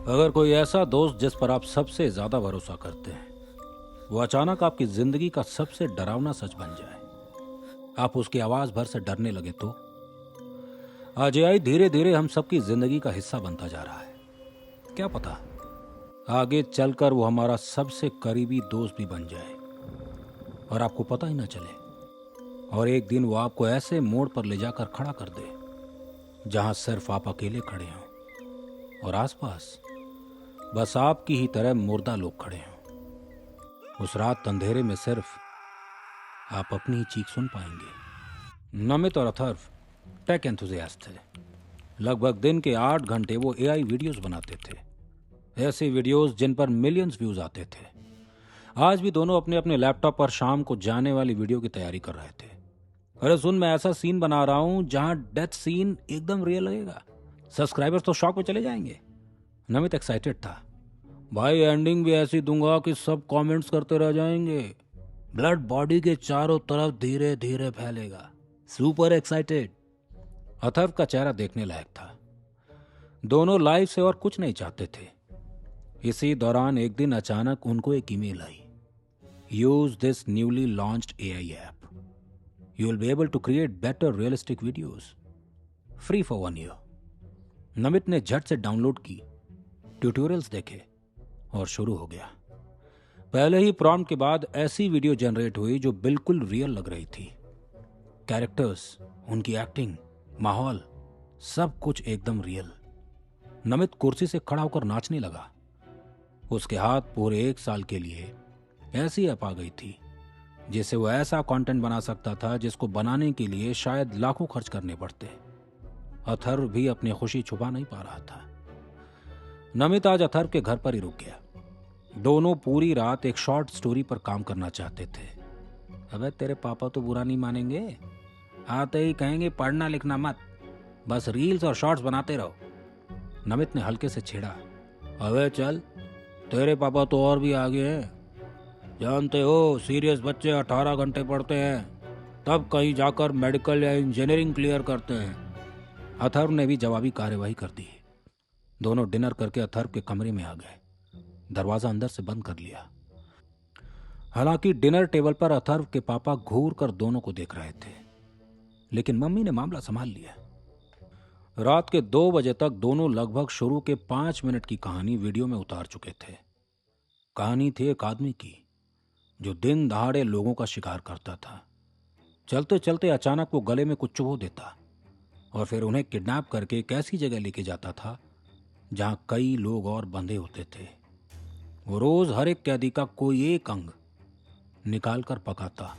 अगर कोई ऐसा दोस्त जिस पर आप सबसे ज्यादा भरोसा करते हैं वो अचानक आपकी जिंदगी का सबसे डरावना सच बन जाए, आप उसकी आवाज भर से डरने लगे तो आज एआई धीरे धीरे हम सबकी जिंदगी का हिस्सा बनता जा रहा है। क्या पता आगे चलकर वो हमारा सबसे करीबी दोस्त भी बन जाए और आपको पता ही ना चले। और एक दिन वो आपको ऐसे मोड़ पर ले जाकर खड़ा कर दे जहां सिर्फ आप अकेले खड़े हों और आसपास बस आपकी ही तरह मुर्दा लोग खड़े हों। उस रात अंधेरे में सिर्फ आप अपनी ही चीख सुन पाएंगे। नमित और अथर्व टेक एंथुजियास्ट थे। लगभग दिन के 8 घंटे वो एआई वीडियोस बनाते थे, ऐसे वीडियोस जिन पर मिलियंस व्यूज आते थे। आज भी दोनों अपने अपने लैपटॉप पर शाम को जाने वाली वीडियो की तैयारी कर रहे थे। अरे सुन, मैं ऐसा सीन बना रहा हूं जहां डेथ सीन एकदम रियल लगेगा, सब्सक्राइबर्स तो शॉक में चले जाएंगे। नमित एक्साइटेड था। भाई एंडिंग भी ऐसी दूंगा कि सब कमेंट्स करते रह जाएंगे, ब्लड बॉडी के चारों तरफ धीरे धीरे फैलेगा। Super excited. अथर्व का चेहरा देखने लायक था। दोनों लाइफ से और कुछ नहीं चाहते थे। इसी दौरान एक दिन अचानक उनको एक ईमेल आई। Use this newly launched AI app, you will be able to create better realistic videos free for 1 year. Namit ने झट से डाउनलोड की, ट्यूटोरियल्स देखे और शुरू हो गया। पहले ही प्रॉम्प्ट के बाद ऐसी वीडियो जनरेट हुई जो बिल्कुल रियल लग रही थी। कैरेक्टर्स, उनकी एक्टिंग, माहौल, सब कुछ एकदम रियल। नमित कुर्सी से खड़ा होकर नाचने लगा। उसके हाथ पूरे 1 साल के लिए ऐसी ऐप आ गई थी जिससे वो ऐसा कंटेंट बना सकता था जिसको बनाने के लिए शायद लाखों खर्च करने पड़ते। अथर्व भी अपनी खुशी छुपा नहीं पा रहा था। नमित आज अथर्व के घर पर ही रुक गया। दोनों पूरी रात एक शॉर्ट स्टोरी पर काम करना चाहते थे। अबे तेरे पापा तो बुरा नहीं मानेंगे, आते ही कहेंगे पढ़ना लिखना मत, बस रील्स और शॉर्ट्स बनाते रहो। नमित ने हल्के से छेड़ा। अबे चल, तेरे पापा तो और भी आगे हैं। जानते हो सीरियस बच्चे 18 घंटे पढ़ते हैं, तब कहीं जाकर मेडिकल या इंजीनियरिंग क्लियर करते हैं। अथर्व ने भी जवाबी कार्यवाही कर दी। दोनों डिनर करके अथर्व के कमरे में आ गए। दरवाजा अंदर से बंद कर लिया। हालांकि डिनर टेबल पर अथर्व के पापा घूर कर दोनों को देख रहे थे, लेकिन मम्मी ने मामला संभाल लिया। रात के 2 बजे तक दोनों लगभग शुरू के 5 मिनट की कहानी वीडियो में उतार चुके थे। कहानी थी एक आदमी की जो दिन दहाड़े लोगों का शिकार करता था। चलते चलते अचानक वो गले में कुछ चुभो देता और फिर उन्हें किडनैप करके एक ऐसी जगह लेके जाता था जहां कई लोग और बंधे होते थे। वो रोज हर एक कैदी का कोई एक अंग निकाल कर पकाता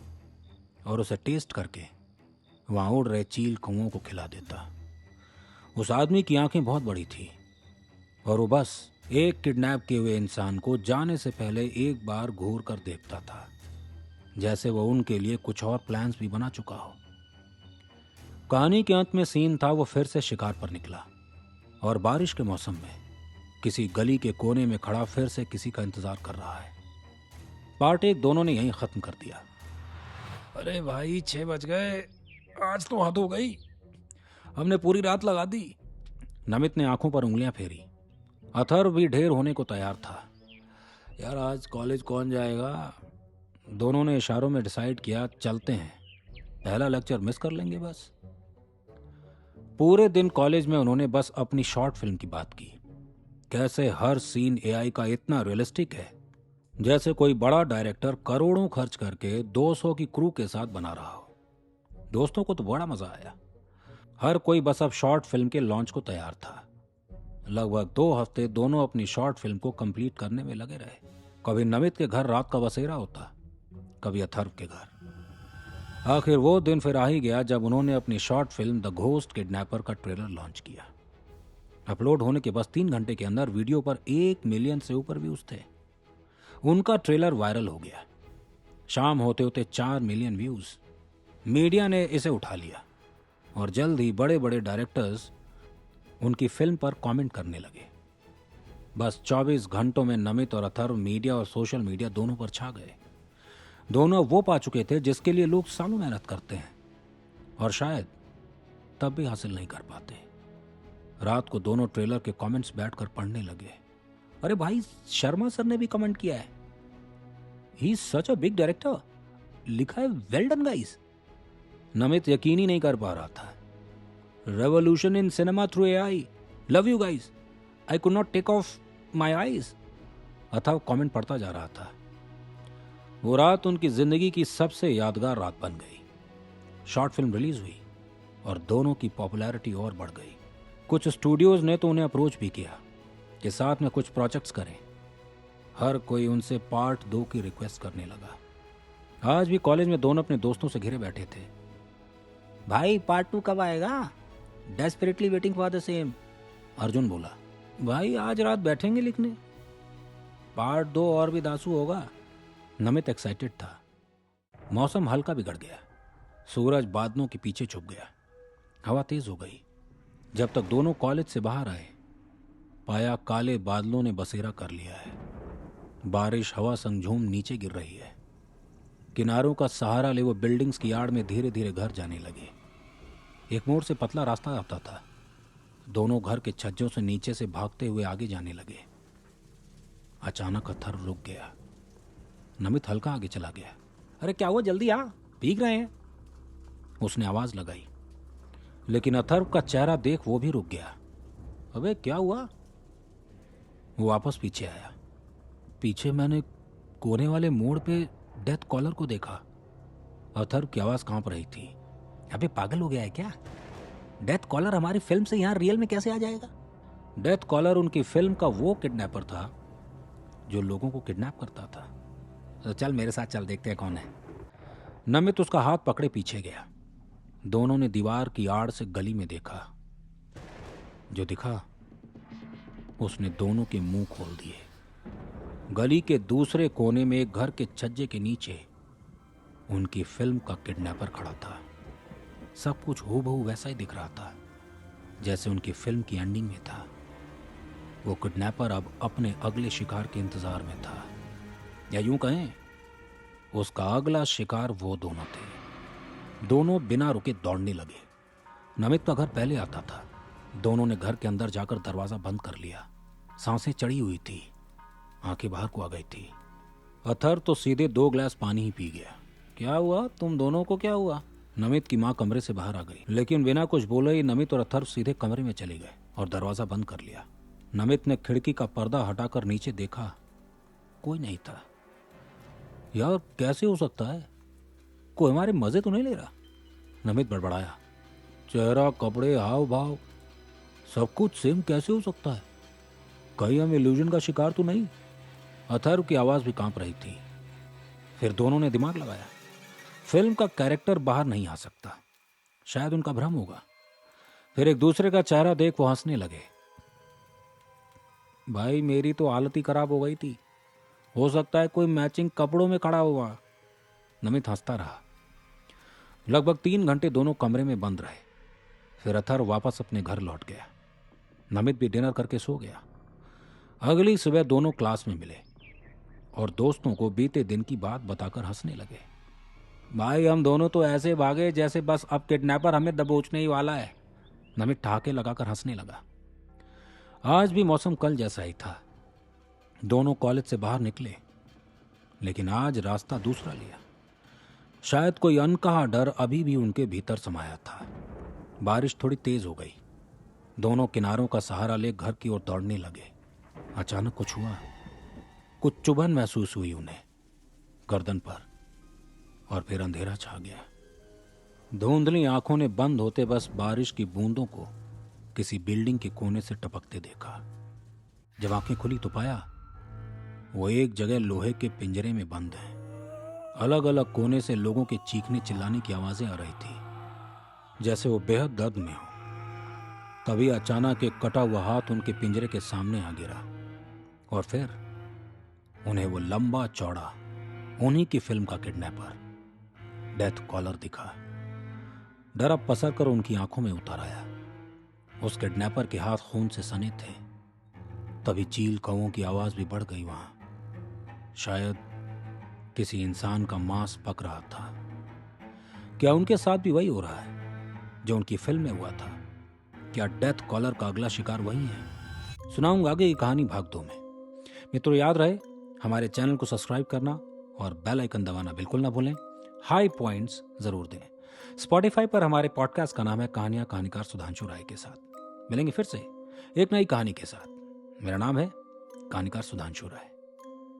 और उसे टेस्ट करके वहां उड़ रहे चील कौओं को खिला देता। उस आदमी की आंखें बहुत बड़ी थी और वो बस एक किडनैप किए हुए इंसान को जाने से पहले एक बार घूर कर देखता था, जैसे वो उनके लिए कुछ और प्लान्स भी बना चुका हो। कहानी के अंत में सीन था वो फिर से शिकार पर निकला और बारिश के मौसम में किसी गली के कोने में खड़ा फिर से किसी का इंतजार कर रहा है। पार्ट 1 दोनों ने यहीं खत्म कर दिया। अरे भाई 6 बज गए, आज तो हद हो गई। हमने पूरी रात लगा दी। नमित ने आंखों पर उंगलियां फेरी। अथर्व भी ढेर होने को तैयार था। यार आज कॉलेज कौन जाएगा? दोनों ने इशारों में डिसाइड किया, चलते हैं, पहला लेक्चर मिस कर लेंगे बस। पूरे दिन कॉलेज में उन्होंने बस अपनी शॉर्ट फिल्म की बात की। कैसे हर सीन एआई का इतना रियलिस्टिक है जैसे कोई बड़ा डायरेक्टर करोड़ों खर्च करके 200 की क्रू के साथ बना रहा हो। दोस्तों को तो बड़ा मजा आया। हर कोई बस अब शॉर्ट फिल्म के लॉन्च को तैयार था। लगभग 2 हफ्ते दोनों अपनी शॉर्ट फिल्म को कंप्लीट करने में लगे रहे। कभी नमित के घर रात का बसेरा होता, कभी अथर्व के घर। आखिर वो दिन फिर आ ही गया जब उन्होंने अपनी short film the ghost kidnapper का ट्रेलर लॉन्च किया। अपलोड होने के बस 3 घंटे के अंदर वीडियो पर 1 मिलियन से ऊपर व्यूज थे। उनका ट्रेलर वायरल हो गया। शाम होते होते 4 मिलियन व्यूज। मीडिया ने इसे उठा लिया और जल्द ही बड़े बड़े डायरेक्टर्स उनकी फिल्म पर कमेंट करने लगे। बस 24 घंटों में नमित और अथर्व मीडिया और सोशल मीडिया दोनों पर छा गए। दोनों वो पा चुके थे जिसके लिए लोग सालों मेहनत करते हैं और शायद तब भी हासिल नहीं कर पाते। रात को दोनों ट्रेलर के कमेंट्स बैठकर पढ़ने लगे। अरे भाई, शर्मा सर ने भी कमेंट किया है, he is such a big director, लिखा है वेल डन गाइस। नमित यकीन ही नहीं कर पा रहा था। Revolution in cinema through AI, love you guys, I could not take off my eyes. Atharva comment पढ़ता जा रहा था। वो रात उनकी जिंदगी की सबसे यादगार रात बन गई। शॉर्ट फिल्म रिलीज हुई और दोनों की पॉपुलैरिटी और बढ़ गई। कुछ स्टूडियोज ने तो उन्हें अप्रोच भी किया कि साथ में कुछ प्रोजेक्ट्स करें। हर कोई उनसे पार्ट 2 की रिक्वेस्ट करने लगा। आज भी कॉलेज में दोनों अपने दोस्तों से घिरे बैठे थे। भाई पार्ट 2 कब आएगा? Desperately waiting for the same. Arjun बोला, भाई आज रात बैठेंगे लिखने, पार्ट 2 और भी दासू होगा। नमित एक्साइटेड था। मौसम हल्का बिगड़ गया। सूरज बादलों के पीछे छुप गया। हवा तेज हो गई। जब तक दोनों कॉलेज से बाहर आए, पाया काले बादलों ने बसेरा कर लिया है। बारिश हवा संग झूम नीचे गिर रही है। किनारों का सहारा ले वो बिल्डिंग्स की आड़ में धीरे धीरे घर जाने लगे। एक मोड़ से पतला रास्ता आता था। दोनों घर के छज्जों से नीचे से भागते हुए आगे जाने लगे। अचानक अथर्व रुक गया। नमित हल्का आगे चला गया। अरे क्या हुआ, जल्दी आ, भीग रहे हैं, उसने आवाज लगाई। लेकिन अथर्व का चेहरा देख वो भी रुक गया। अबे क्या हुआ? वो वापस पीछे आया। पीछे मैंने कोने वाले मोड़ पे डेथ कॉलर को देखा। अथर्व की आवाज कांप रही थी। अबे पागल हो गया है क्या? डेथ कॉलर हमारी फिल्म से यहां रियल में कैसे आ जाएगा? डेथ कॉलर उनकी फिल्म का वो किडनैपर था जो लोगों को किडनैप करता था। तो चल मेरे साथ चल, देखते हैं कौन है। नमित उसका हाथ पकड़े पीछे गया। दोनों ने दीवार की आड़ से गली में देखा। जो दिखा उसने दोनों के मुंह खोल दिए। गली के दूसरे कोने में एक घर के छज्जे के नीचे उनकी फिल्म का किडनैपर खड़ा था। सब कुछ हूबहू वैसा ही दिख रहा था जैसे उनकी फिल्म की एंडिंग में था। वो किडनैपर अब अपने अगले शिकार के इंतजार में था, या यूं कहें उसका अगला शिकार वो दोनों थे। दोनों बिना रुके दौड़ने लगे। नमित का घर पहले आता था। दोनों ने घर के अंदर जाकर दरवाजा बंद कर लिया। सांसें चढ़ी हुई थी, आंखें बाहर को आ गई थी। अथर्व तो सीधे 2 गिलास पानी ही पी गया। क्या हुआ, तुम दोनों को क्या हुआ? नमित की मां कमरे से बाहर आ गई, लेकिन बिना कुछ बोले ही नमित और अथर्व सीधे कमरे में चले गए और दरवाजा बंद कर लिया। नमित ने खिड़की का पर्दा हटाकर नीचे देखा, कोई नहीं था। यार कैसे हो सकता है, कोई हमारे मजे तो नहीं ले रहा? नमित बड़बड़ाया। चेहरा, कपड़े, हाव भाव सब कुछ सेम कैसे हो सकता है? कहीं हम इल्यूजन का शिकार तो नहीं? अथर्व की आवाज भी कांप रही थी। फिर दोनों ने दिमाग लगाया। फिल्म का कैरेक्टर बाहर नहीं आ सकता, शायद उनका भ्रम होगा। फिर एक दूसरे का चेहरा देख वो हंसने लगे। भाई मेरी तो हालत ही खराब हो गई थी, हो सकता है कोई मैचिंग कपड़ों में खड़ा हुआ। नमित हंसता रहा। लगभग 3 घंटे दोनों कमरे में बंद रहे। फिर अथर्व वापस अपने घर लौट गया। नमित भी डिनर करके सो गया। अगली सुबह दोनों क्लास में मिले और दोस्तों को बीते दिन की बात बताकर हंसने लगे। भाई हम दोनों तो ऐसे भागे जैसे बस अब किडनैपर हमें दबोचने ही वाला है। नमित ठहाके लगाकर हंसने लगा। आज भी मौसम कल जैसा ही था। दोनों कॉलेज से बाहर निकले, लेकिन आज रास्ता दूसरा लिया। शायद कोई अनकहा डर अभी भी उनके भीतर समाया था। बारिश थोड़ी तेज हो गई। दोनों किनारों का सहारा ले घर की ओर दौड़ने लगे। अचानक कुछ हुआ। कुछ चुभन महसूस हुई उन्हें गर्दन पर, और फिर अंधेरा छा गया। धुंधली आंखों ने बंद होते बस बारिश की बूंदों को किसी बिल्डिंग के कोने से टपकते देखा। जब आंखें खुली तो पाया वो एक जगह लोहे के पिंजरे में बंद है। अलग अलग कोने से लोगों के चीखने चिल्लाने की आवाजें आ रही थी, जैसे वो बेहद दर्द में हो। तभी अचानक एक कटा हुआ हाथ उनके पिंजरे के सामने आ गिरा, और फिर उन्हें वो लंबा चौड़ा उन्हीं की फिल्म का किडनैपर डेथ कॉलर दिखा। डर अब पसर कर उनकी आंखों में उतर आया। उस किडनैपर के हाथ खून से सने थे। तभी चील कौओं की आवाज भी बढ़ गई वहां। शायद किसी इंसान का मांस पक रहा था। क्या उनके साथ भी वही हो रहा है जो उनकी फिल्म में हुआ था? क्या डेथ कॉलर का अगला शिकार वही है? सुनाऊंगा आगे की कहानी भाग 2 में। मित्रों, याद रहे हमारे चैनल को सब्सक्राइब करना और बेल आइकन दबाना बिल्कुल ना भूलें। हाई पॉइंट्स जरूर दें। स्पॉटिफाई पर हमारे पॉडकास्ट का नाम है कहानियां कहानीकार सुधांशु राय के साथ। मिलेंगे फिर से एक नई कहानी के साथ। मेरा नाम है कहानीकार सुधांशु राय।